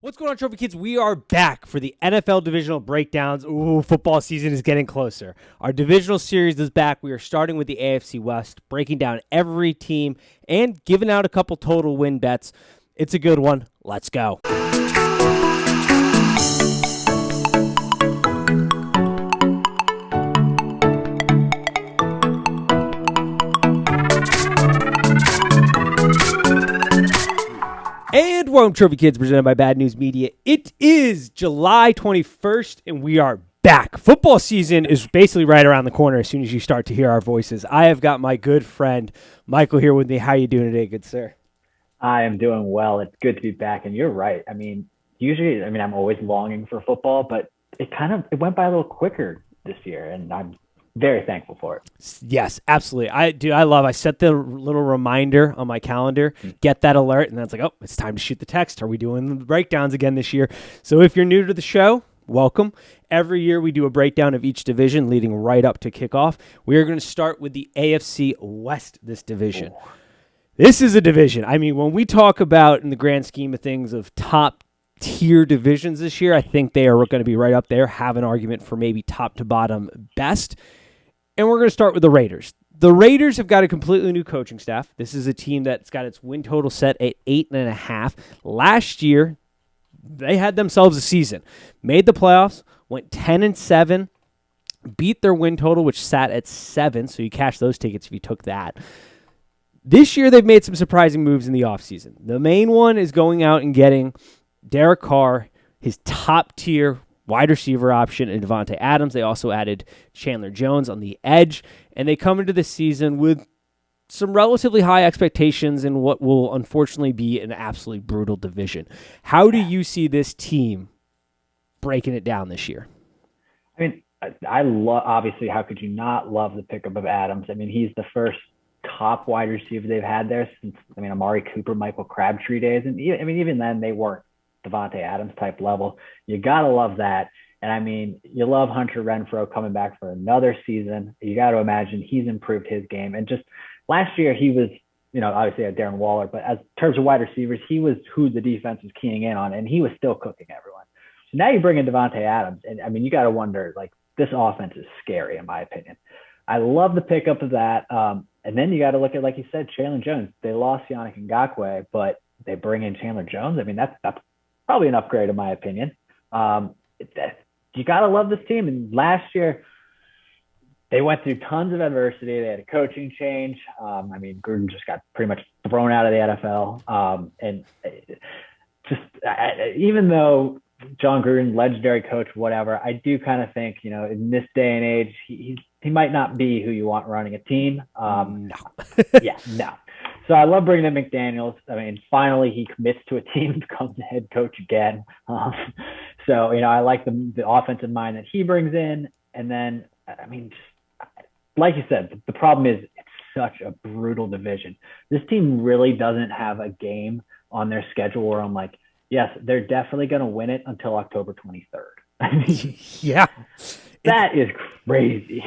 What's going on, Trophy Kids? We are back for the NFL divisional breakdowns. Ooh, football season is getting closer. Our divisional series is back. We are starting with the AFC West, breaking down every team and giving out a couple total win bets. It's a good one. Let's go. And welcome, Trophy Kids, presented by Bad News Media. It is July 21st, and we are back. Football season is basically right around the corner as soon as you start to hear our voices. I have got my good friend Michael here with me. How are you doing today, good sir? I am doing well. It's good to be back. And you're right. Usually I'm always longing for football, but it went by a little quicker this year, and I'm very thankful for it. Yes, absolutely. I set the little reminder on my calendar, get that alert, and then it's like, oh, it's time to shoot the text. Are we doing the breakdowns again this year? So if you're new to the show, welcome. Every year we do a breakdown of each division leading right up to kickoff. We are going to start with the AFC West, this division. Ooh. This is a division. When we talk about, in the grand scheme of things, of top tier divisions this year, I think they are going to be right up there, have an argument for maybe top to bottom best. And we're going to start with the Raiders. The Raiders have got a completely new coaching staff. This is a team that's got its win total set at 8.5. Last year, they had themselves a season. Made the playoffs, went 10-7, beat their win total, which sat at 7, so you cash those tickets if you took that. This year, they've made some surprising moves in the offseason. The main one is going out and getting Derek Carr, his top-tier wide receiver option, and Davante Adams. They also added Chandler Jones on the edge, and they come into the season with some relatively high expectations in what will unfortunately be an absolutely brutal division. How do you see this team breaking it down this year? I love, obviously, how could you not love the pickup of Adams? He's the first top wide receiver they've had there since, Amari Cooper, Michael Crabtree days. And even then they weren't Davante Adams type level. You got to love that. And you love Hunter Renfrow coming back for another season. You got to imagine he's improved his game. And just last year he was, obviously had Darren Waller, but as terms of wide receivers, he was who the defense was keying in on, and he was still cooking everyone. So now you bring in Davante Adams, and you got to wonder, this offense is scary in my opinion. I love the pickup of that. And then you got to look at, like you said, Chandler Jones. They lost Yannick Ngakoue, but they bring in Chandler Jones. That's probably an upgrade in my opinion. You got to love this team. And last year, they went through tons of adversity. They had a coaching change. Gruden just got pretty much thrown out of the NFL. Even though John Gruden, legendary coach, whatever, I do kind of think, in this day and age, he might not be who you want running a team. No. No. So I love bringing in McDaniels. Finally he commits to a team and becomes the head coach again. I like the offensive mind that he brings in. And then, like you said, the problem is it's such a brutal division. This team really doesn't have a game on their schedule where I'm like, yes, they're definitely going to win it until October 23rd. Yeah. That is crazy.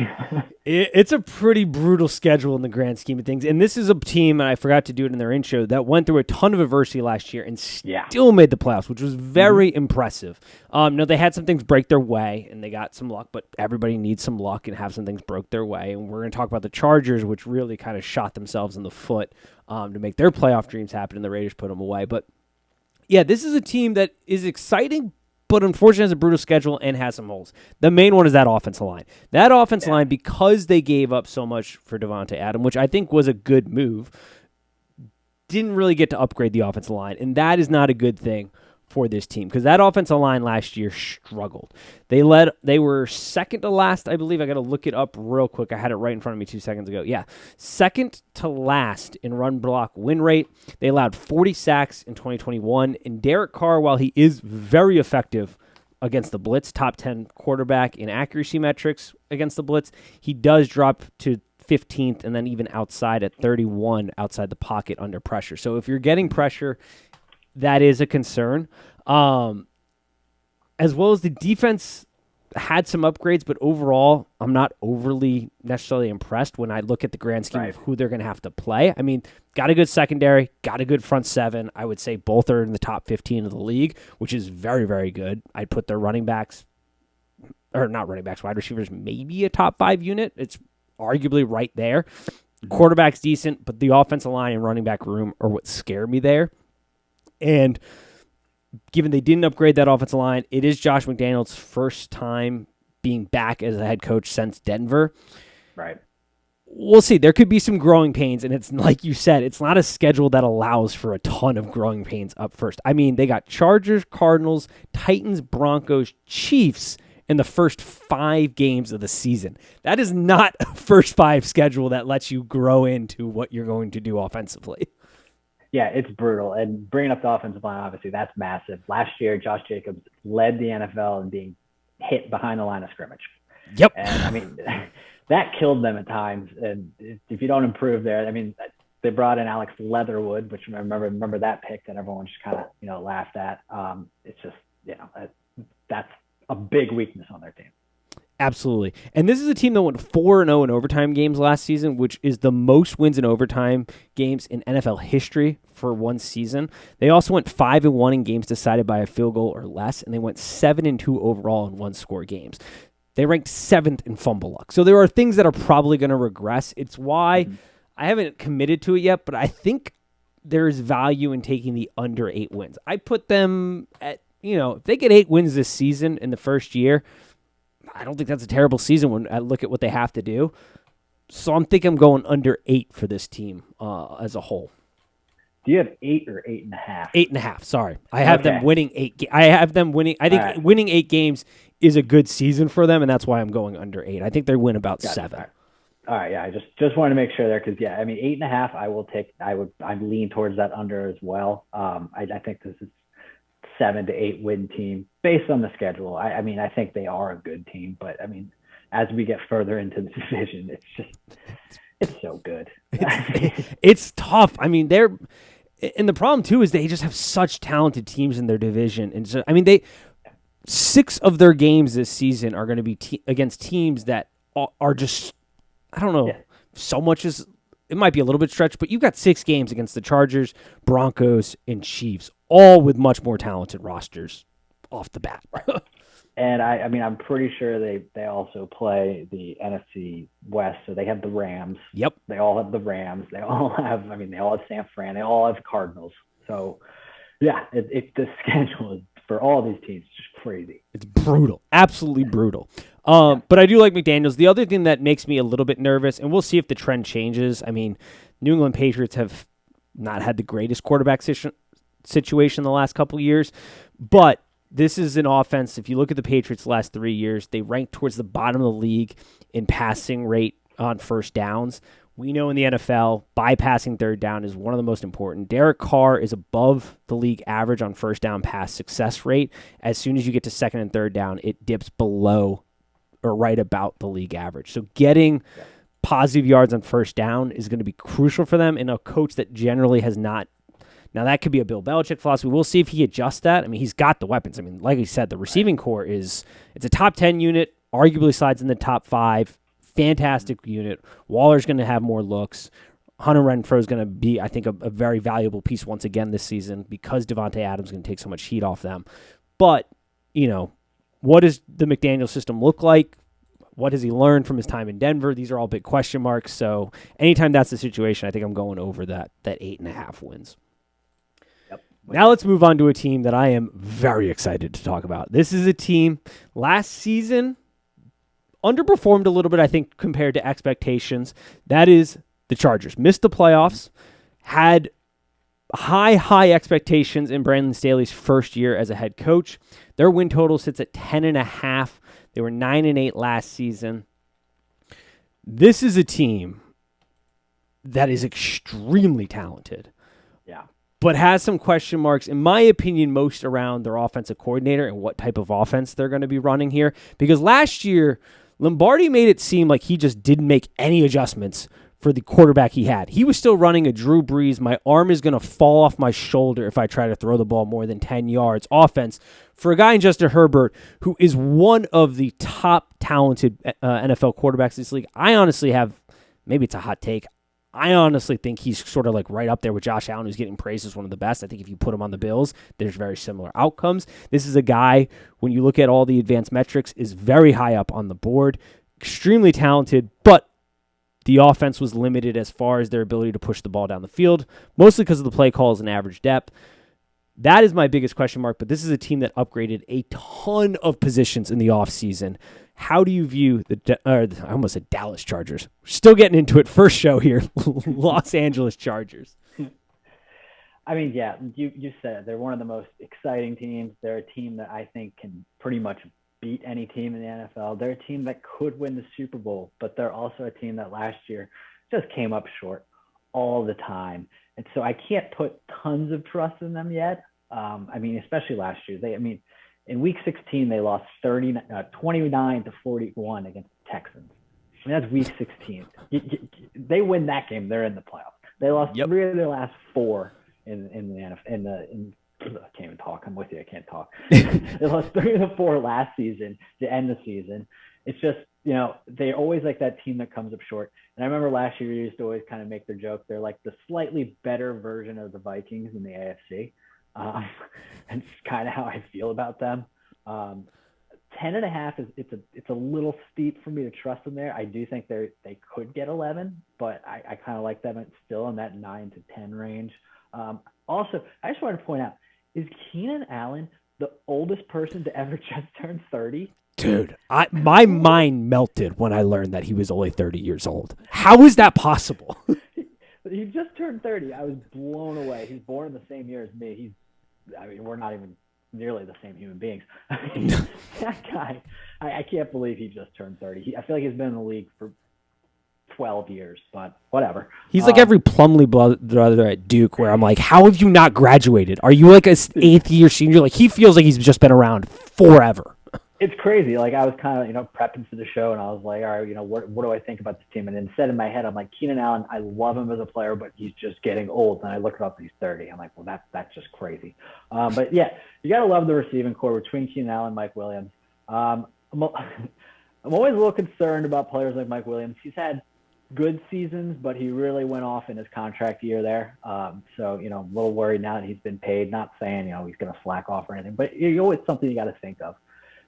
It's a pretty brutal schedule in the grand scheme of things. And this is a team, and I forgot to do it in their intro, that went through a ton of adversity last year and still made the playoffs, which was very impressive. They had some things break their way, and they got some luck, but everybody needs some luck and have some things broke their way. And we're going to talk about the Chargers, which really kind of shot themselves in the foot to make their playoff dreams happen, and the Raiders put them away. But, yeah, this is a team that is exciting, but unfortunately has a brutal schedule and has some holes. The main one is that offensive line. That offensive line, because they gave up so much for Davante Adams, which I think was a good move, didn't really get to upgrade the offensive line, and that is not a good thing for this team because that offensive line last year struggled. They were second to last, I believe. I got to look it up real quick. I had it right in front of me 2 seconds ago. Yeah, second to last in run block win rate. They allowed 40 sacks in 2021. And Derek Carr, while he is very effective against the blitz, top 10 quarterback in accuracy metrics against the blitz, he does drop to 15th and then even outside at 31 outside the pocket under pressure. So if you're getting pressure, that is a concern. As well as the defense had some upgrades, but overall, I'm not overly necessarily impressed when I look at the grand scheme of who they're going to have to play. I mean, got a good secondary, got a good front seven. I would say both are in the top 15 of the league, which is very, very good. I'd put their running backs, or not running backs, wide receivers, maybe a top 5 unit. It's arguably right there. Quarterback's decent, but the offensive line and running back room are what scare me there. And given they didn't upgrade that offensive line, it is Josh McDaniels' first time being back as a head coach since Denver. Right. We'll see. There could be some growing pains, and it's like you said, it's not a schedule that allows for a ton of growing pains up first. I mean, they got Chargers, Cardinals, Titans, Broncos, Chiefs in the first 5 games of the season. That is not a first 5 schedule that lets you grow into what you're going to do offensively. Yeah, it's brutal. And bringing up the offensive line, obviously, that's massive. Last year, Josh Jacobs led the NFL in being hit behind the line of scrimmage. Yep. And, I mean, that killed them at times. And if you don't improve there, I mean, they brought in Alex Leatherwood, which remember that pick that everyone just kind of, laughed at. It's just, that's a big weakness on their team. Absolutely. And this is a team that went 4-0 in overtime games last season, which is the most wins in overtime games in NFL history for one season. They also went 5-1 in games decided by a field goal or less, and they went 7-2 overall in one-score games. They ranked 7th in fumble luck. So there are things that are probably going to regress. It's why I haven't committed to it yet, but I think there is value in taking the under 8 wins. I put them at, if they get 8 wins this season in the first year, I don't think that's a terrible season when I look at what they have to do. So I'm going under 8 for this team as a whole. Do you have 8 or 8.5? 8.5. Sorry, I have them winning 8. I have them winning. I think winning 8 games is a good season for them, and that's why I'm going under 8. I think they win about 7. All right, yeah. I just wanted to make sure there because I mean 8.5. I will take. I lean towards that under as well. I think this is 7 to 8 win team based on the schedule. I mean, I think they are a good team, but I mean, as we get further into the division, it's so good. It's tough. I mean, and the problem too is they just have such talented teams in their division. And so, I mean, 6 of their games this season are going to be against teams that are just, I don't know, so much as it might be a little bit stretched, but you've got 6 games against the Chargers, Broncos, and Chiefs, all with much more talented rosters off the bat. And I mean, I'm pretty sure they also play the NFC West, so they have the Rams. Yep. They all have the Rams. They all have San Fran. They all have Cardinals. So, yeah, the schedule is, for all these teams, just crazy. It's brutal. Absolutely brutal. But I do like McDaniels. The other thing that makes me a little bit nervous, and we'll see if the trend changes. I mean, New England Patriots have not had the greatest quarterback situation the last couple of years, but this is an offense. If you look at the Patriots the last 3 years, they rank towards the bottom of the league in passing rate on first downs. We know in the NFL, bypassing third down is one of the most important. Derek Carr is above the league average on first down pass success rate. As soon as you get to second and third down, it dips below or right about the league average. So getting positive yards on first down is going to be crucial for them, and a coach that generally has not. Now, that could be a Bill Belichick philosophy. We'll see if he adjusts that. I mean, he's got the weapons. I mean, like I said, the receiving core it's a top 10 unit, arguably slides in the top 5. Fantastic unit. Waller's going to have more looks. Hunter Renfrow is going to be, I think, a very valuable piece once again this season because Devontae Adams is going to take so much heat off them. But, what does the McDaniel system look like? What has he learned from his time in Denver? These are all big question marks. So anytime that's the situation, I think I'm going over that 8.5 wins. Now let's move on to a team that I am very excited to talk about. This is a team last season underperformed a little bit, I think, compared to expectations. That is the Chargers. Missed the playoffs, had high expectations in Brandon Staley's first year as a head coach. Their win total sits at 10.5. They were 9-8 last season. This is a team that is extremely talented. Yeah. But has some question marks, in my opinion, most around their offensive coordinator and what type of offense they're going to be running here. Because last year, Lombardi made it seem like he just didn't make any adjustments for the quarterback he had. He was still running a Drew Brees, my arm is going to fall off my shoulder if I try to throw the ball more than 10 yards offense for a guy in Justin Herbert who is one of the top talented NFL quarterbacks in this league. I honestly have, maybe it's a hot take, I honestly think he's sort of like right up there with Josh Allen, who's getting praised as one of the best. I think if you put him on the Bills, there's very similar outcomes. This is a guy, when you look at all the advanced metrics, is very high up on the board, extremely talented, but the offense was limited as far as their ability to push the ball down the field, mostly because of the play calls and average depth. That is my biggest question mark, but this is a team that upgraded a ton of positions in the offseason. How do you view I almost said Dallas Chargers. We're still getting into it. First show here, Los Angeles Chargers. I mean, yeah, you said it. They're one of the most exciting teams. They're a team that I think can pretty much beat any team in the NFL. They're a team that could win the Super Bowl, but they're also a team that last year just came up short all the time. And so I can't put tons of trust in them yet. I mean, especially last year. In week 16, they lost 29-41 against the Texans. I mean, that's week 16. They win that game, they're in the playoffs. They lost 3 of their last 4 in the NFL. I can't even talk. I'm with you. I can't talk. They lost 3 of the 4 last season to end the season. It's just, they're always like that team that comes up short. And I remember last year, we used to always kind of make their joke. They're like the slightly better version of the Vikings in the AFC. And it's kind of how I feel about them. 10.5 it's a little steep for me to trust them there. I do think they could get 11, but I kind of like them. It's still in that 9 to 10 range. Also, I just wanted to point out, is Keenan Allen the oldest person to ever just turn 30? Dude, my mind melted when I learned that he was only 30 years old. How is that possible? He just turned 30. I was blown away. He's born in the same year as me. We're not even nearly the same human beings. That guy, I can't believe he just turned 30. I feel like he's been in the league for 12 years, but whatever. He's like every Plumlee brother at Duke, where I'm like, how have you not graduated? Are you like a 8th year senior? Like, he feels like he's just been around forever. It's crazy. Like, I was kind of, prepping for the show, and I was like, all right, what do I think about this team? And instead in my head, I'm like, Keenan Allen, I love him as a player, but he's just getting old. And I look up, he's 30. I'm like, well, that's just crazy. But yeah, you got to love the receiving core between Keenan Allen and Mike Williams. I'm always a little concerned about players like Mike Williams. He's had good seasons, but he really went off in his contract year there. So, a little worried now that he's been paid, not saying, he's going to slack off or anything, but it's something you got to think of.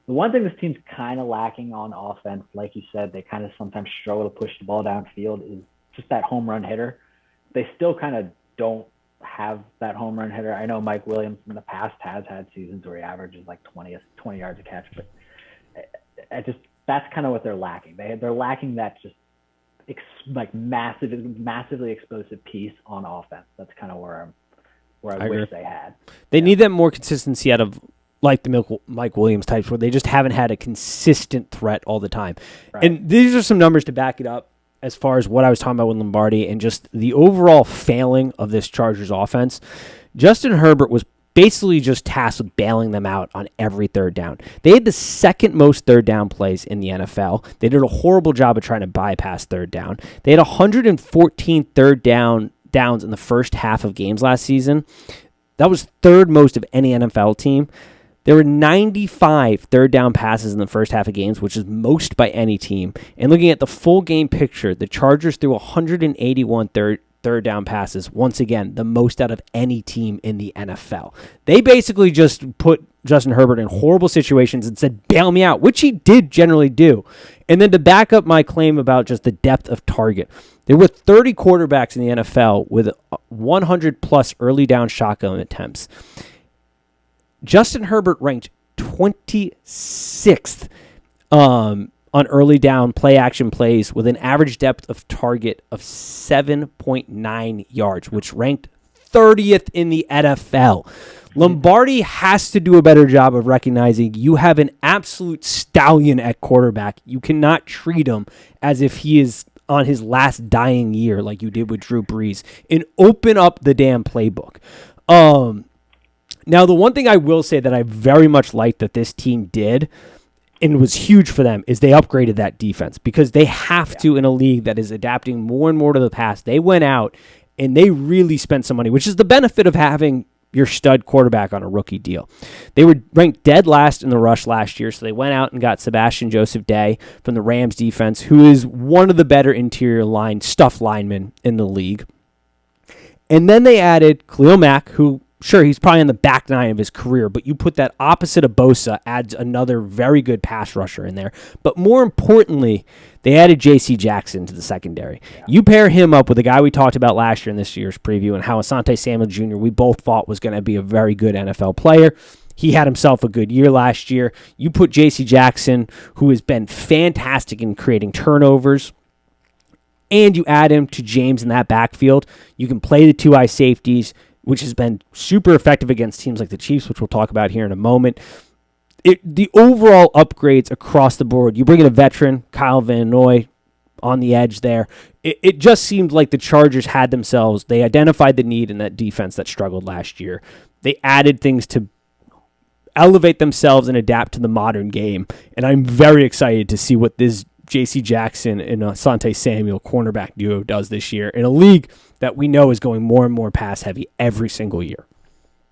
The one thing this team's kind of lacking on offense, like you said, they kind of sometimes struggle to push the ball downfield, is just that home run hitter. They still kind of don't have that home run hitter. I know Mike Williams in the past has had seasons where he averages like 20 yards a catch, but that's kind of what they're lacking. They're lacking that just massively explosive piece on offense. That's kind of where I wish they had. They need that more consistency out of like the Mike Williams types, where they just haven't had a consistent threat all the time. Right. And these are some numbers to back it up as far as what I was talking about with Lombardi and just the overall failing of this Chargers offense. Justin Herbert was basically just tasked with bailing them out on every third down. They had the second most third down plays in the NFL. They did a horrible job of trying to bypass third down. They had 114 third downs in the first half of games last season. That was third most of any NFL team. There were 95 third down passes in the first half of games, which is most by any team. And looking at the full game picture, the Chargers threw 181 third down passes. Once again, the most out of any team in the NFL. They basically just put Justin Herbert in horrible situations and said, bail me out, which he did generally do. And then to back up my claim about just the depth of target, there were 30 quarterbacks in the NFL with 100-plus early down shotgun attempts. Justin Herbert ranked 26th on early down play action plays with an average depth of target of 7.9 yards, which ranked 30th in the NFL. Lombardi has to do a better job of recognizing you have an absolute stallion at quarterback. You cannot treat him as if he is on his last dying year like you did with Drew Brees, and open up the damn playbook. Now, the one thing I will say that I very much like that this team did and was huge for them, is they upgraded that defense because they have to in a league that is adapting more and more to the pass. They went out and they really spent some money, which is the benefit of having your stud quarterback on a rookie deal. They were ranked dead last in the rush last year, so they went out and got Sebastian Joseph Day from the Rams defense, who is one of the better interior line stuff linemen in the league. And then they added Khalil Mack, who, sure, he's probably in the back nine of his career, but you put that opposite of Bosa, adds another very good pass rusher in there. But more importantly, they added J.C. Jackson to the secondary. Yeah. You pair him up with a guy we talked about last year in this year's preview and how Asante Samuel Jr. we both thought was going to be a very good NFL player. He had himself a good year last year. You put J.C. Jackson, who has been fantastic in creating turnovers, and you add him to James in that backfield. You can play the two eye safeties, which has been super effective against teams like the Chiefs, which we'll talk about here in a moment. The overall upgrades across the board, you bring in a veteran, Kyle Van Noy, on the edge there. It just seemed like the Chargers had themselves, they identified the need in that defense that struggled last year. They added things to elevate themselves and adapt to the modern game, and I'm very excited to see what this J.C. Jackson and Asante Samuel cornerback duo does this year in a league that we know is going more and more pass heavy every single year.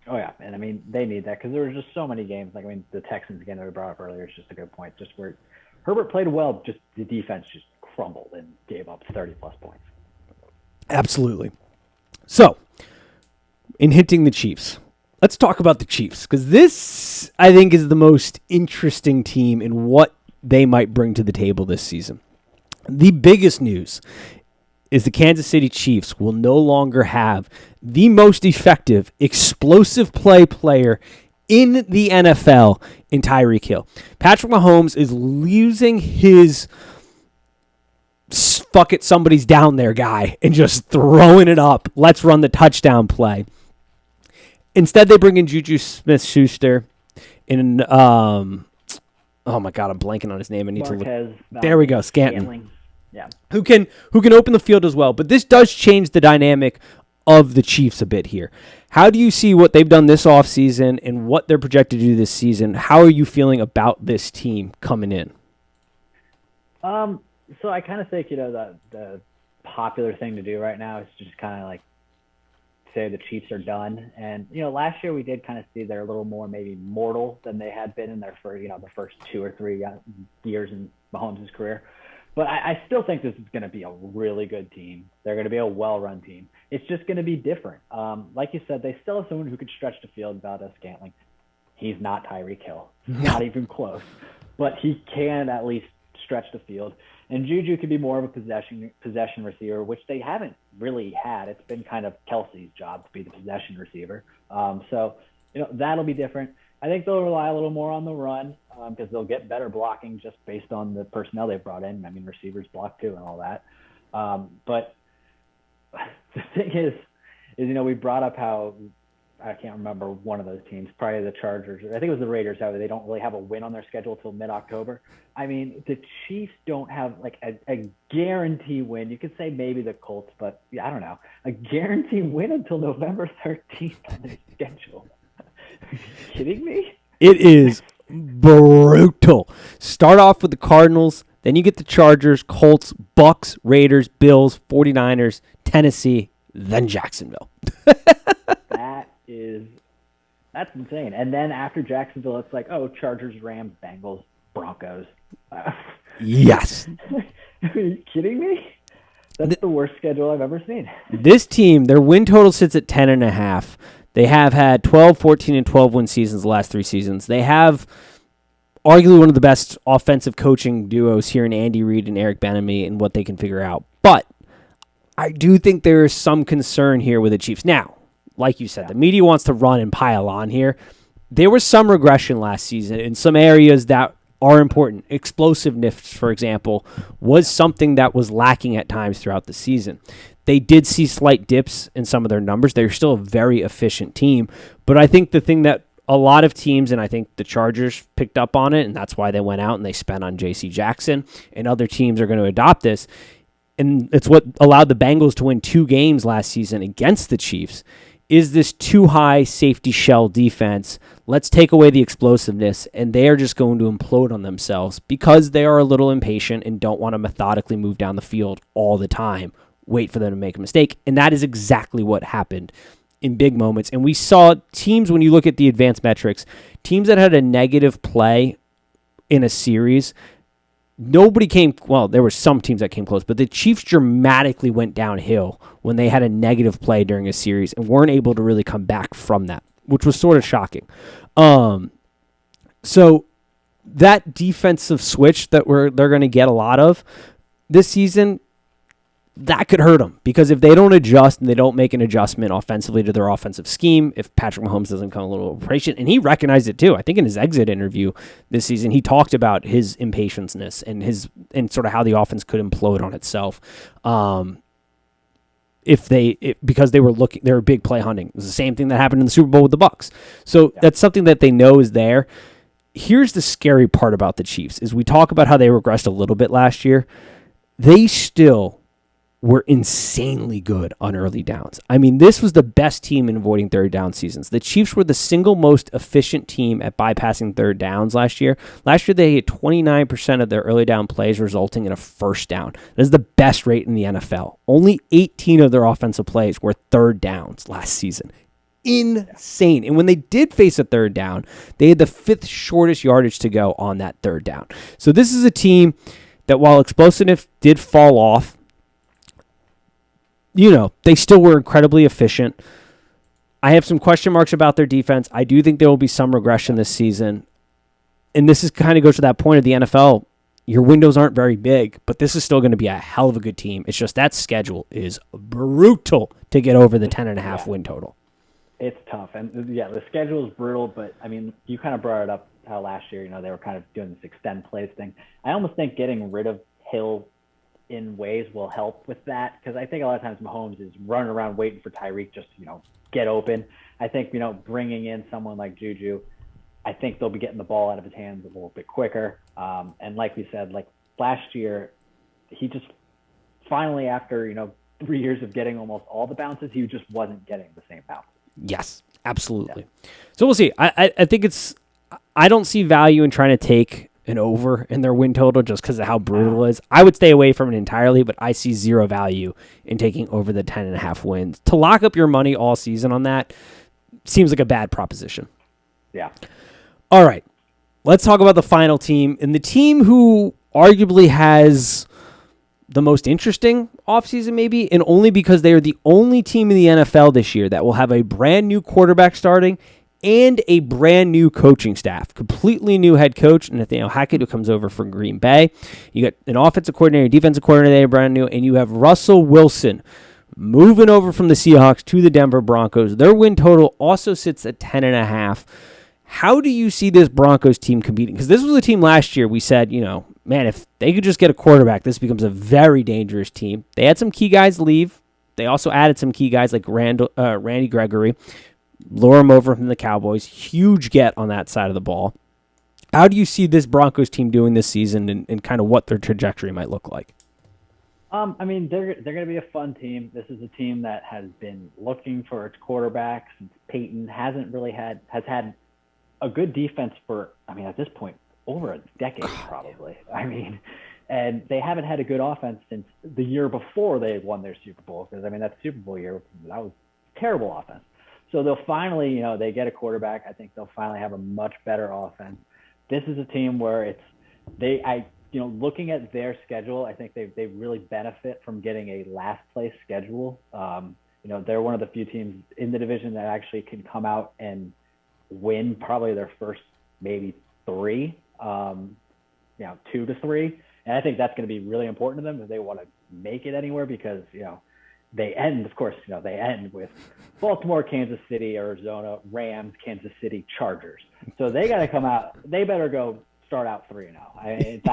Oh, yeah, and I mean, they need that because there were just so many games. Like, I mean, the Texans, again, that we brought up earlier, is just a good point. Just where Herbert played well, just the defense just crumbled and gave up 30-plus points. Absolutely. So, in hitting the Chiefs, let's talk about the Chiefs because this, I think, is the most interesting team in what they might bring to the table this season. The biggest news is the Kansas City Chiefs will no longer have the most effective, explosive player in the NFL in Tyreek Hill. Patrick Mahomes is losing his fuck it, somebody's down there guy and just throwing it up. Let's run the touchdown play. Instead, they bring in Juju Smith-Schuster in, oh my God, I'm blanking on his name. I need to look. There we go, Scantling. Yeah. Who can open the field as well. But this does change the dynamic of the Chiefs a bit here. How do you see what they've done this offseason and what they're projected to do this season? How are you feeling about this team coming in? So I kind of think, the popular thing to do right now is just kind of like say the Chiefs are done. And, last year we did kind of see they're a little more maybe mortal than they had been in their first, the first 2 or 3 years in Mahomes' career. But I still think this is going to be a really good team. They're going to be a well-run team. It's just going to be different. Like you said, they still have someone who could stretch the field, Valdez-Scantling. He's not Tyreek Hill. Not even close. But he can at least stretch the field. And Juju could be more of a possession receiver, which they haven't really had. It's been kind of Kelsey's job to be the possession receiver. So that'll be different. I think they'll rely a little more on the run because they'll get better blocking just based on the personnel they've brought in. I mean, receivers block too and all that. But the thing is, we brought up how, I can't remember one of those teams, probably the Chargers, or I think it was the Raiders, how they don't really have a win on their schedule until mid-October. I mean, the Chiefs don't have like a guarantee win. You could say maybe the Colts, but I don't know. A guarantee win until November 13th on their schedule. Are you kidding me? It is brutal. Start off with the Cardinals, then you get the Chargers, Colts, Bucks, Raiders, Bills, 49ers, Tennessee, then Jacksonville. That's insane. And then after Jacksonville, it's like, Chargers, Rams, Bengals, Broncos. Yes. Are you kidding me? That's the worst schedule I've ever seen. This team, their win total sits at 10.5. They have had 12, 14, and 12 win seasons the last 3 seasons. They have arguably one of the best offensive coaching duos here in Andy Reid and Eric Bieniemy and what they can figure out. But I do think there is some concern here with the Chiefs. Now, like you said, the media wants to run and pile on here. There was some regression last season in some areas that are important. Explosiveness, for example, was something that was lacking at times throughout the season. They did see slight dips in some of their numbers. They're still a very efficient team. But I think the thing that a lot of teams, and I think the Chargers picked up on it, and that's why they went out and they spent on J.C. Jackson, and other teams are going to adopt this, and it's what allowed the Bengals to win 2 games last season against the Chiefs, is this too high safety shell defense? Let's take away the explosiveness, and they are just going to implode on themselves because they are a little impatient and don't want to methodically move down the field all the time, wait for them to make a mistake. And that is exactly what happened in big moments. And we saw teams, when you look at the advanced metrics, teams that had a negative play in a series, nobody came, well, there were some teams that came close, but the Chiefs dramatically went downhill when they had a negative play during a series and weren't able to really come back from that, which was sort of shocking. So that defensive switch that they're going to get a lot of this season, that could hurt them, because if they don't adjust and they don't make an adjustment offensively to their offensive scheme, if Patrick Mahomes doesn't come a little impatient, and he recognized it too. I think in his exit interview this season, he talked about his impatience and sort of how the offense could implode on itself. Because they were big play hunting. It was the same thing that happened in the Super Bowl with the Bucs. So that's something that they know is there. Here's the scary part about the Chiefs is we talk about how they regressed a little bit last year. They still were insanely good on early downs. I mean, this was the best team in avoiding third down seasons. The Chiefs were the single most efficient team at bypassing third downs last year. Last year, they hit 29% of their early down plays, resulting in a first down. That is the best rate in the NFL. Only 18 of their offensive plays were third downs last season. Insane. And when they did face a third down, they had the fifth shortest yardage to go on that third down. So this is a team that, while explosiveness did fall off, they still were incredibly efficient. I have some question marks about their defense. I do think there will be some regression this season. And this is kind of goes to that point of the NFL. Your windows aren't very big, but this is still going to be a hell of a good team. It's just that schedule is brutal to get over the 10.5 win total. It's tough. And the schedule is brutal, but I mean, you kind of brought it up how last year, they were kind of doing this extend plays thing. I almost think getting rid of Hill in ways will help with that, because I think a lot of times Mahomes is running around waiting for Tyreek just get open. I think bringing in someone like Juju, I think they'll be getting the ball out of his hands a little bit quicker. And like we said, like last year, he just finally, after 3 years of getting almost all the bounces, he just wasn't getting the same bounces. Yes, absolutely. Yeah. So we'll see. I think I don't see value in trying to take an over in their win total just because of how brutal it is. I would stay away from it entirely, but I see zero value in taking over the 10.5 wins. To lock up your money all season on that seems like a bad proposition. Yeah. All right. Let's talk about the final team, and the team who arguably has the most interesting offseason maybe, and only because they are the only team in the NFL this year that will have a brand new quarterback starting and a brand new coaching staff, completely new head coach, Nathaniel Hackett, who comes over from Green Bay. You got an offensive coordinator, defensive coordinator, brand new, and you have Russell Wilson moving over from the Seahawks to the Denver Broncos. Their win total also sits at 10.5. How do you see this Broncos team competing? Because this was a team last year we said, man, if they could just get a quarterback, this becomes a very dangerous team. They had some key guys leave. They also added some key guys like Randy Gregory. Lure him over from the Cowboys. Huge get on that side of the ball. How do you see this Broncos team doing this season and kind of what their trajectory might look like? I mean, they're going to be a fun team. This is a team that has been looking for its quarterback since Peyton has had a good defense for, at this point, over a decade probably. And they haven't had a good offense since the year before they won their Super Bowl, because, that Super Bowl year, that was terrible offense. So they'll finally, they get a quarterback. I think they'll finally have a much better offense. This is a team where looking at their schedule, I think they really benefit from getting a last place schedule. They're one of the few teams in the division that actually can come out and win probably their first maybe 3, 2 to 3. And I think that's going to be really important to them if they want to make it anywhere, because, they end with Baltimore, Kansas City, Arizona, Rams, Kansas City, Chargers. So they got to come out. They better go start out 3-0.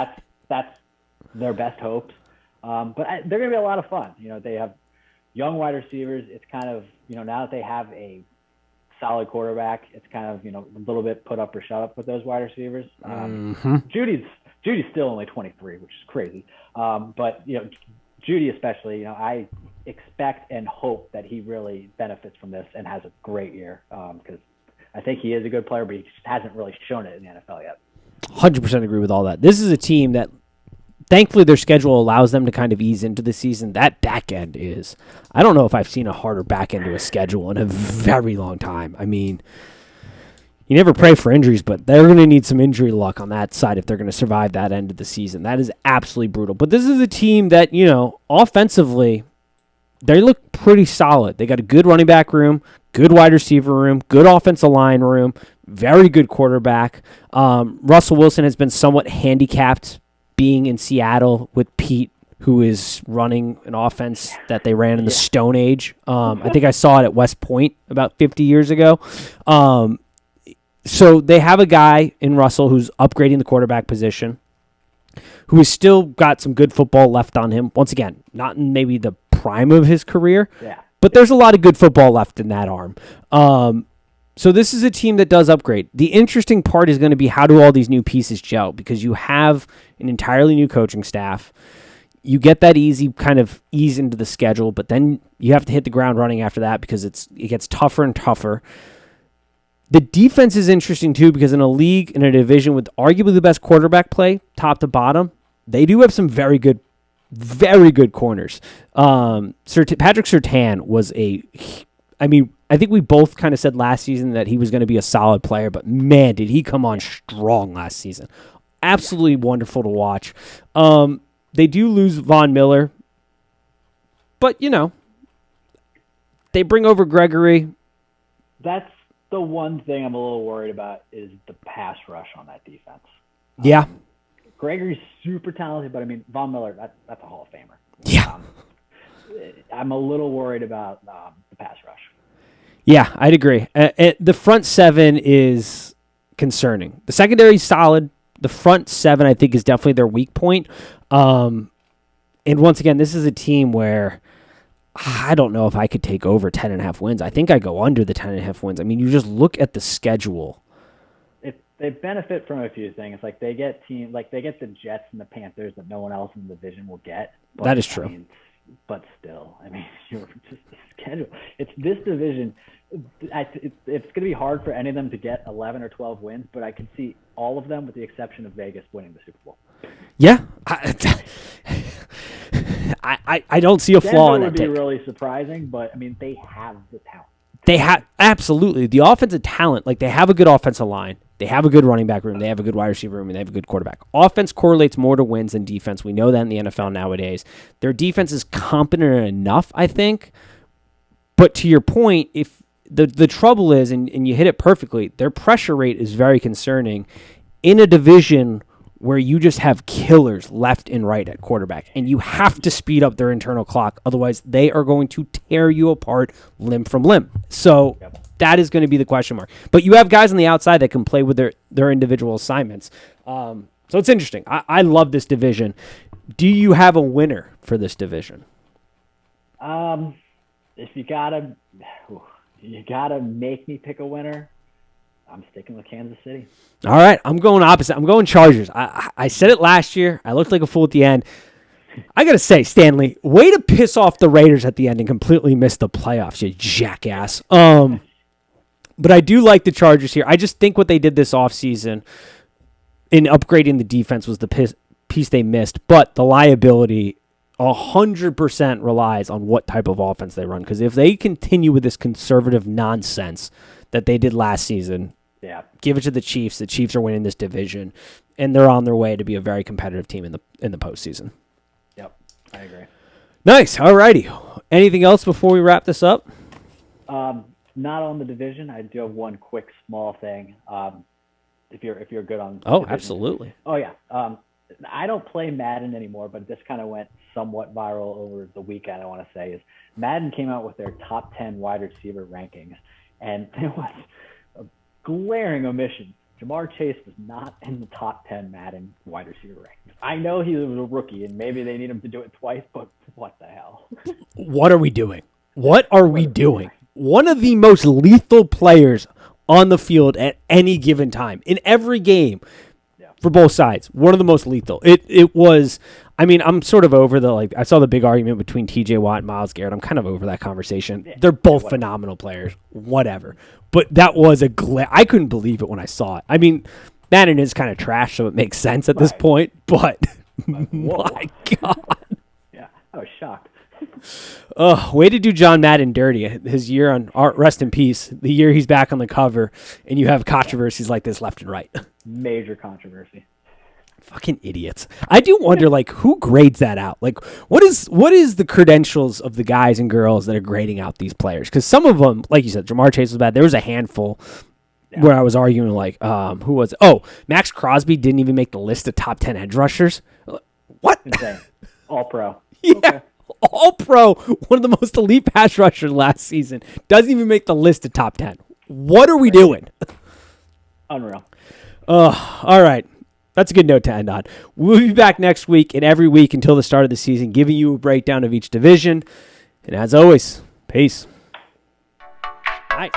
That's their best hopes. But they're going to be a lot of fun. They have young wide receivers. It's kind of, now that they have a solid quarterback, it's kind of, a little bit put up or shut up with those wide receivers. Judy's still only 23, which is crazy. But, Judy especially, expect and hope that he really benefits from this and has a great year, because I think he is a good player, but he just hasn't really shown it in the NFL yet. 100% agree with all that. This is a team that, thankfully, their schedule allows them to kind of ease into the season. That back end is, I don't know if I've seen a harder back end to a schedule in a very long time. I mean, you never pray for injuries, but they're going to need some injury luck on that side if they're going to survive that end of the season. That is absolutely brutal. But this is a team that, offensively, they look pretty solid. They got a good running back room, good wide receiver room, good offensive line room, very good quarterback. Russell Wilson has been somewhat handicapped being in Seattle with Pete, who is running an offense that they ran in the Stone Age. I think I saw it at West Point about 50 years ago. So they have a guy in Russell who's upgrading the quarterback position, who has still got some good football left on him. Once again, not in maybe the prime of his career, but there's a lot of good football left in that arm. So this is a team that does upgrade. The interesting part is going to be, how do all these new pieces gel? Because you have an entirely new coaching staff. You get that ease into the schedule, but then you have to hit the ground running after that because it gets tougher and tougher. The defense is interesting too, because in a league, in a division with arguably the best quarterback play, top to bottom, they do have some very good corners. Patrick Surtain was I think we both kind of said last season that he was going to be a solid player, but man, did he come on strong last season. Absolutely wonderful to watch. They do lose Von Miller, but, they bring over Gregory. That's the one thing I'm a little worried about, is the pass rush on that defense. Yeah. Gregory's super talented, but, Von Miller, that's a Hall of Famer. Yeah. I'm a little worried about the pass rush. Yeah, I'd agree. The front seven is concerning. The secondary is solid. The front seven, I think, is definitely their weak point. And once again, this is a team where I don't know if I could take over 10.5 wins. I think I go under the 10.5 wins. You just look at the schedule. They benefit from a few things. Like they get the Jets and the Panthers that no one else in the division will get. But, that is true. But still, you're just the schedule. It's this division. It's going to be hard for any of them to get 11 or 12 wins, but I can see all of them, with the exception of Vegas, winning the Super Bowl. Yeah, I don't see a flaw in that. Denver would be really surprising, but they have the talent. They have absolutely the offensive talent. Like, they have a good offensive line, they have a good running back room, they have a good wide receiver room, and they have a good quarterback. Offense correlates more to wins than defense. We know that in the NFL nowadays. Their defense is competent enough, I think. But to your point, if the trouble is, and you hit it perfectly, their pressure rate is very concerning in a division where you just have killers left and right at quarterback, and you have to speed up their internal clock. Otherwise, they are going to tear you apart limb from limb. So that is going to be the question mark. But you have guys on the outside that can play with their individual assignments. So it's interesting. I love this division. Do you have a winner for this division? If you gotta make me pick a winner, I'm sticking with Kansas City. All right, I'm going opposite. I'm going Chargers. I said it last year. I looked like a fool at the end. I got to say, Stanley, way to piss off the Raiders at the end and completely miss the playoffs, you jackass. But I do like the Chargers here. I just think what they did this offseason in upgrading the defense was the piece they missed. But the liability 100% relies on what type of offense they run. Because if they continue with this conservative nonsense that they did last season, give it to the Chiefs. The Chiefs are winning this division, and they're on their way to be a very competitive team in the postseason. Yep, I agree. Nice. All righty. Anything else before we wrap this up? Not on the division. I do have one quick small thing. If you're good on. Oh, division. Absolutely. Oh yeah. I don't play Madden anymore, but this kind of went somewhat viral over the weekend. I want to say is Madden came out with their top 10 wide receiver rankings, and there was a glaring omission. Jamar Chase was not in the top 10 Madden wide receiver rankings. I know he was a rookie, and maybe they need him to do it twice, but what the hell? What are we doing? What are we doing? One of the most lethal players on the field at any given time in every game for both sides. One of the most lethal. It was. I mean, I'm sort of over I saw the big argument between TJ Watt and Myles Garrett. I'm kind of over that conversation. Yeah, They're both phenomenal players, whatever. But that was I couldn't believe it when I saw it. I mean, Madden is kind of trash, so it makes sense at this point, but my God. Yeah, I was shocked. Way to do John Madden dirty. His year on rest in peace, the year he's back on the cover, and you have controversies like this left and right. Major controversy. Fucking idiots. I do wonder, who grades that out? What is the credentials of the guys and girls that are grading out these players? Because some of them, like you said, Jamar Chase was bad. There was a handful where I was arguing, who was it? Oh, Max Crosby didn't even make the list of top 10 edge rushers. What? Insane. All pro. Yeah. Okay. All pro, one of the most elite pass rushers last season. Doesn't even make the list of top 10. What are we doing? Unreal. All right. That's a good note to end on. We'll be back next week and every week until the start of the season, giving you a breakdown of each division. And as always, peace. Bye.